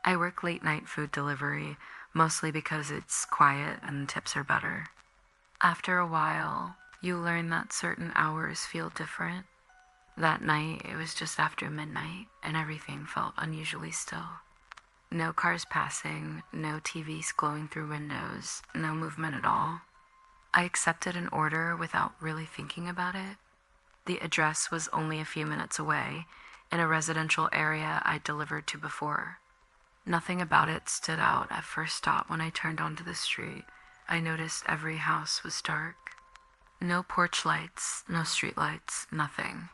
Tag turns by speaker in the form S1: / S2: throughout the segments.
S1: I work late night food delivery, mostly because it's quiet and tips are better. After a while, you learn that certain hours feel different. That night, it was just after midnight, and everything felt unusually still. No cars passing, no TVs glowing through windows, no movement at all. I accepted an order without really thinking about it. The address was only a few minutes away, in a residential area I'd delivered to before. Nothing about it stood out at first thought. When I turned onto the street, I noticed every house was dark. No porch lights, no street lights, nothing.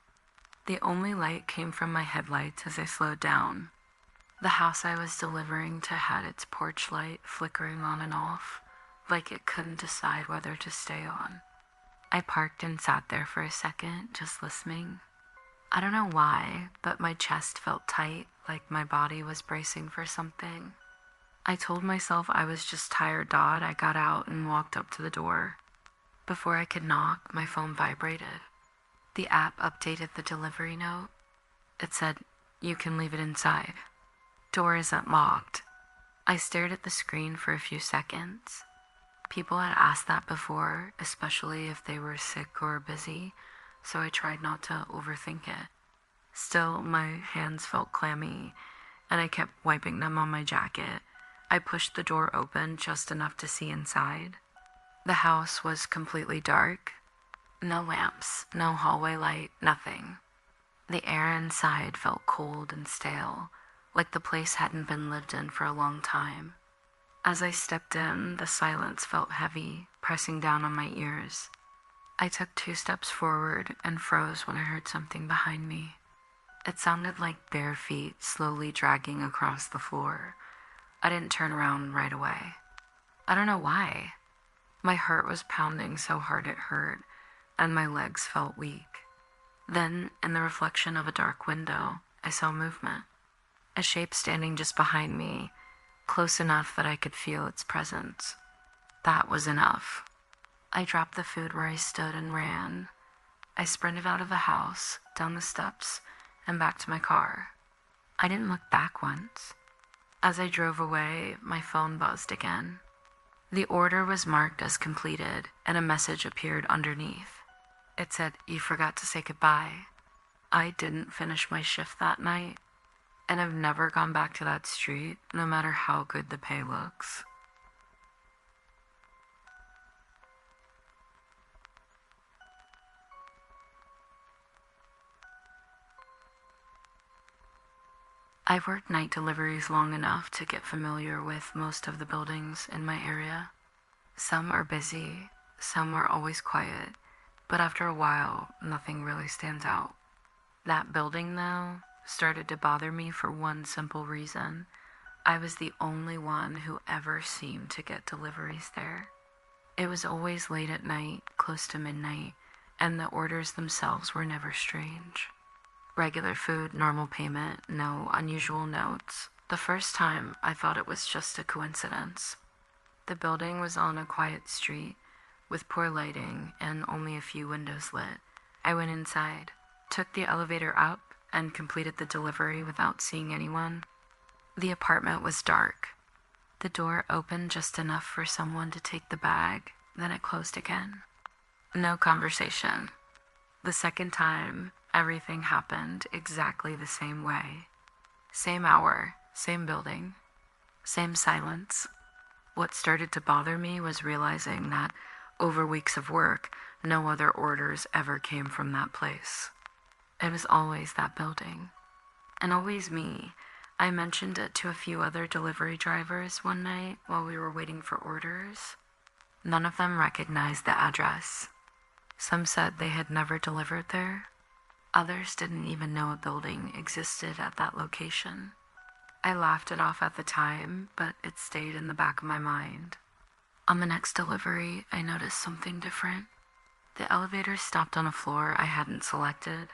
S1: The only light came from my headlights as I slowed down. The house I was delivering to had its porch light flickering on and off, like it couldn't decide whether to stay on. I parked and sat there for a second, just listening. I don't know why, but my chest felt tight, like my body was bracing for something. I told myself I was just tired. I got out and walked up to the door. Before I could knock, my phone vibrated. The app updated the delivery note. It said, "You can leave it inside. Door isn't locked." I stared at the screen for a few seconds. People had asked that before, especially if they were sick or busy, so I tried not to overthink it. Still, my hands felt clammy, and I kept wiping them on my jacket. I pushed the door open just enough to see inside. The house was completely dark. No lamps, no hallway light, nothing. The air inside felt cold and stale, like the place hadn't been lived in for a long time. As I stepped in, the silence felt heavy, pressing down on my ears. I took 2 steps forward and froze when I heard something behind me. It sounded like bare feet slowly dragging across the floor. I didn't turn around right away. I don't know why. My heart was pounding so hard it hurt, and my legs felt weak. Then, in the reflection of a dark window, I saw movement. A shape standing just behind me, close enough that I could feel its presence. That was enough. I dropped the food where I stood and ran. I sprinted out of the house, down the steps, and back to my car. I didn't look back once. As I drove away, my phone buzzed again. The order was marked as completed, and a message appeared underneath. It said, "You forgot to say goodbye." I didn't finish my shift that night, and I've never gone back to that street, no matter how good the pay looks. I've worked night deliveries long enough to get familiar with most of the buildings in my area. Some are busy, some are always quiet, but after a while, nothing really stands out. That building, though, started to bother me for one simple reason. I was the only one who ever seemed to get deliveries there. It was always late at night, close to midnight, and the orders themselves were never strange. Regular food, normal payment, no unusual notes. The first time, I thought it was just a coincidence. The building was on a quiet street, with poor lighting and only a few windows lit. I went inside, took the elevator up, and completed the delivery without seeing anyone. The apartment was dark. The door opened just enough for someone to take the bag, then it closed again. No conversation. The second time, everything happened exactly the same way. Same hour, same building, same silence. What started to bother me was realizing that over weeks of work, no other orders ever came from that place. It was always that building, and always me. I mentioned it to a few other delivery drivers one night while we were waiting for orders. None of them recognized the address. Some said they had never delivered there. Others didn't even know a building existed at that location. I laughed it off at the time, but it stayed in the back of my mind. On the next delivery, I noticed something different. The elevator stopped on a floor I hadn't selected.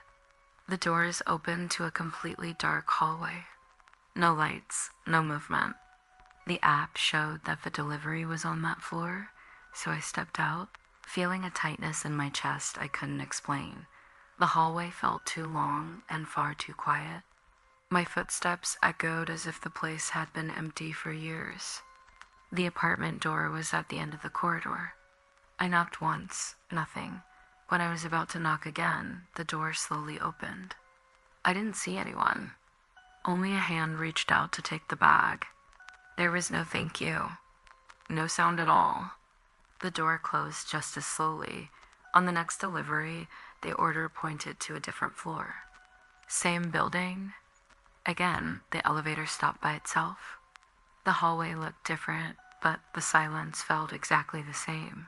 S1: The doors opened to a completely dark hallway. No lights, no movement. The app showed that the delivery was on that floor, so I stepped out, feeling a tightness in my chest I couldn't explain. The hallway felt too long and far too quiet. My footsteps echoed as if the place had been empty for years. The apartment door was at the end of the corridor. I knocked once, nothing. When I was about to knock again, the door slowly opened. I didn't see anyone. Only a hand reached out to take the bag. There was no thank you. No sound at all. The door closed just as slowly. On the next delivery, the order pointed to a different floor. Same building. Again, the elevator stopped by itself. The hallway looked different, but the silence felt exactly the same.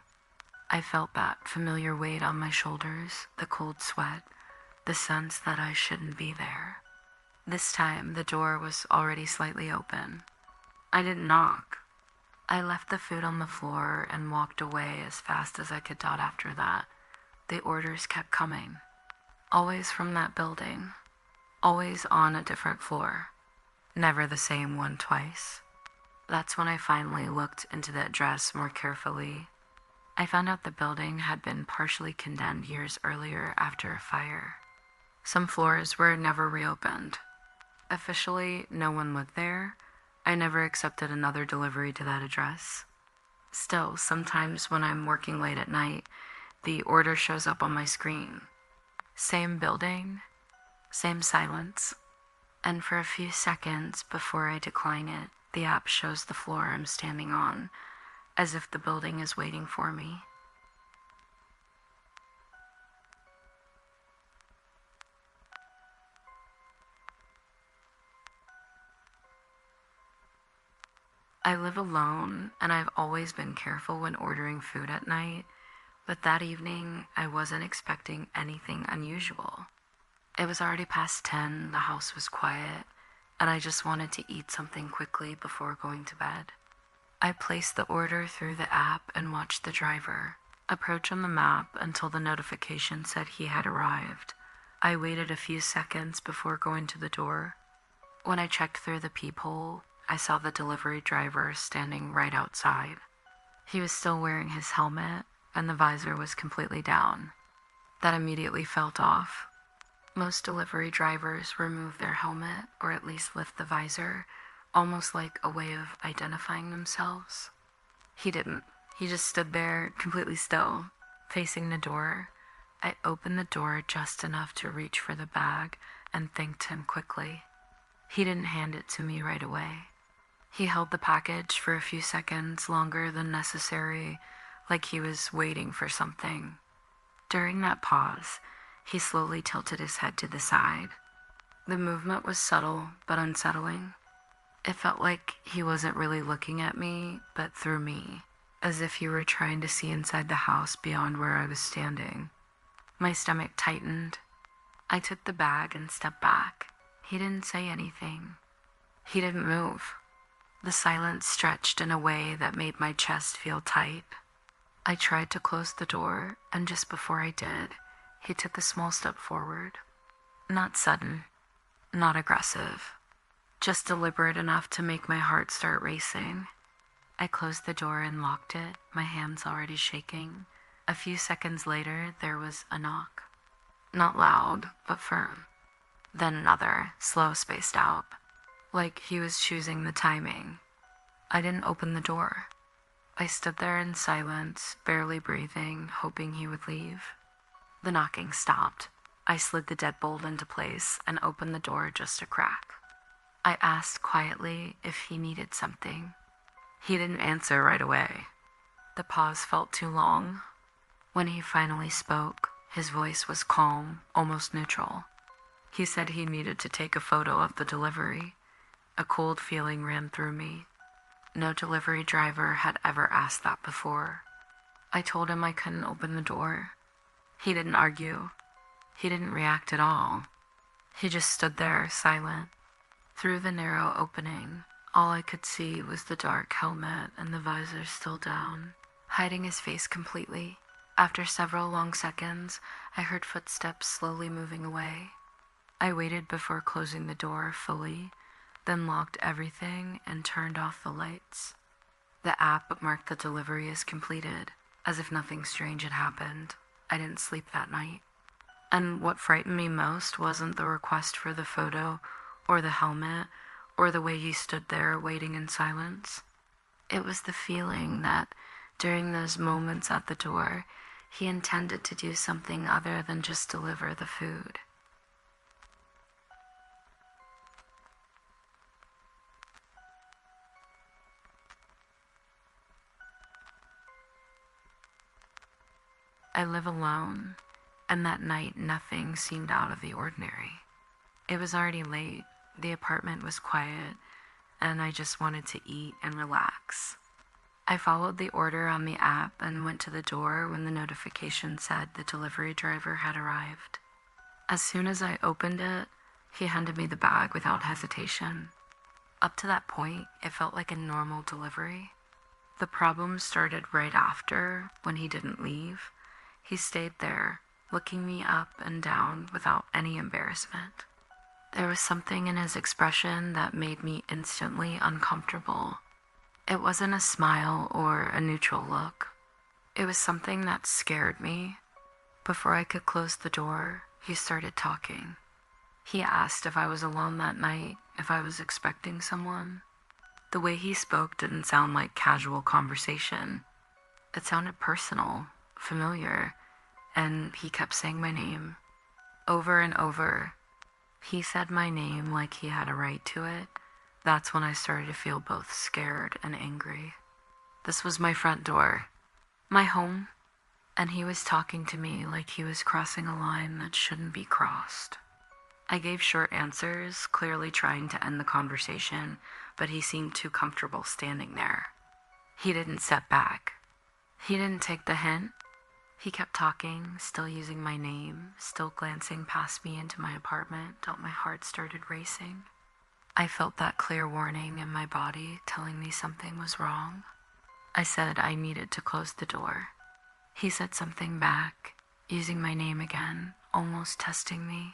S1: I felt that familiar weight on my shoulders, the cold sweat, the sense that I shouldn't be there. This time, the door was already slightly open. I didn't knock. I left the food on the floor and walked away as fast as I could dot after that. The orders kept coming. Always from that building. Always on a different floor. Never the same one twice. That's when I finally looked into the address more carefully. I found out the building had been partially condemned years earlier after a fire. Some floors were never reopened. Officially, no one lived there. I never accepted another delivery to that address. Still, sometimes when I'm working late at night, the order shows up on my screen. Same building, same silence. And for a few seconds before I decline it, the app shows the floor I'm standing on, as if the building is waiting for me. I live alone, and I've always been careful when ordering food at night, but that evening I wasn't expecting anything unusual. It was already past 10, the house was quiet, and I just wanted to eat something quickly before going to bed. I placed the order through the app and watched the driver approach on the map until the notification said he had arrived. I waited a few seconds before going to the door. When I checked through the peephole, I saw the delivery driver standing right outside. He was still wearing his helmet, and the visor was completely down. That immediately felt off. Most delivery drivers remove their helmet, or at least lift the visor, almost like a way of identifying themselves. He didn't. He just stood there, completely still, facing the door. I opened the door just enough to reach for the bag and thanked him quickly. He didn't hand it to me right away. He held the package for a few seconds longer than necessary, like he was waiting for something. During that pause, he slowly tilted his head to the side. The movement was subtle but unsettling. It felt like he wasn't really looking at me, but through me, as if he were trying to see inside the house beyond where I was standing. My stomach tightened. I took the bag and stepped back. He didn't say anything. He didn't move. The silence stretched in a way that made my chest feel tight. I tried to close the door, and just before I did, he took a small step forward. Not sudden, not aggressive, just deliberate enough to make my heart start racing. I closed the door and locked it, my hands already shaking. A few seconds later, there was a knock. Not loud, but firm. Then another, slow, spaced out, like he was choosing the timing. I didn't open the door. I stood there in silence, barely breathing, hoping he would leave. The knocking stopped. I slid the deadbolt into place and opened the door just a crack. I asked quietly if he needed something. He didn't answer right away. The pause felt too long. When he finally spoke, his voice was calm, almost neutral. He said he needed to take a photo of the delivery. A cold feeling ran through me. No delivery driver had ever asked that before. I told him I couldn't open the door. He didn't argue. He didn't react at all. He just stood there, silent. Through the narrow opening, all I could see was the dark helmet and the visor still down, hiding his face completely. After several long seconds, I heard footsteps slowly moving away. I waited before closing the door fully, then locked everything and turned off the lights. The app marked the delivery as completed, as if nothing strange had happened. I didn't sleep that night. And what frightened me most wasn't the request for the photo or the helmet, or the way he stood there waiting in silence. It was the feeling that during those moments at the door, he intended to do something other than just deliver the food. I live alone, and that night nothing seemed out of the ordinary. It was already late, the apartment was quiet, and I just wanted to eat and relax. I followed the order on the app and went to the door when the notification said the delivery driver had arrived. As soon as I opened it, he handed me the bag without hesitation. Up to that point, it felt like a normal delivery. The problem started right after, when he didn't leave. He stayed there, looking me up and down without any embarrassment. There was something in his expression that made me instantly uncomfortable. It wasn't a smile or a neutral look. It was something that scared me. Before I could close the door, he started talking. He asked if I was alone that night, if I was expecting someone. The way he spoke didn't sound like casual conversation. It sounded personal, familiar, and he kept saying my name. Over and over. He said my name like he had a right to it. That's when I started to feel both scared and angry. This was my front door, my home, and he was talking to me like he was crossing a line that shouldn't be crossed. I gave short answers, clearly trying to end the conversation, but he seemed too comfortable standing there. He didn't step back. He didn't take the hint. He kept talking, still using my name, still glancing past me into my apartment till my heart started racing. I felt that clear warning in my body telling me something was wrong. I said I needed to close the door. He said something back, using my name again, almost testing me.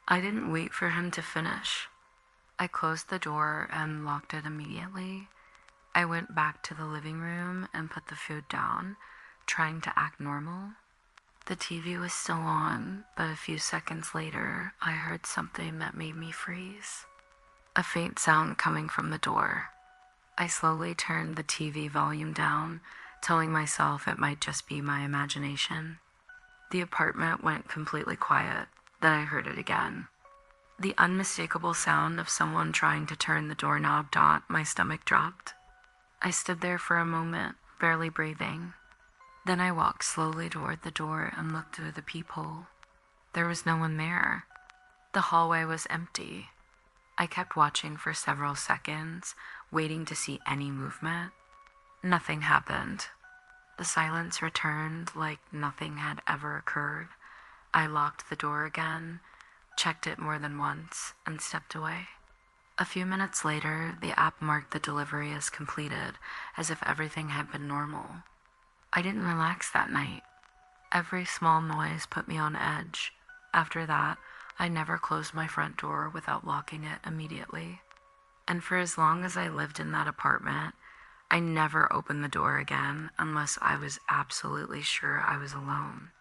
S1: I didn't wait for him to finish. I closed the door and locked it immediately. I went back to the living room and put the food down, trying to act normal. The TV was still on, but a few seconds later, I heard something that made me freeze. A faint sound coming from the door. I slowly turned the TV volume down, telling myself it might just be my imagination. The apartment went completely quiet, then I heard it again. The unmistakable sound of someone trying to turn the doorknob. My stomach dropped. I stood there for a moment, barely breathing. Then I walked slowly toward the door and looked through the peephole. There was no one there. The hallway was empty. I kept watching for several seconds, waiting to see any movement. Nothing happened. The silence returned like nothing had ever occurred. I locked the door again, checked it more than once, and stepped away. A few minutes later, the app marked the delivery as completed, as if everything had been normal. I didn't relax that night. Every small noise put me on edge. After that, I never closed my front door without locking it immediately. And for as long as I lived in that apartment, I never opened the door again unless I was absolutely sure I was alone.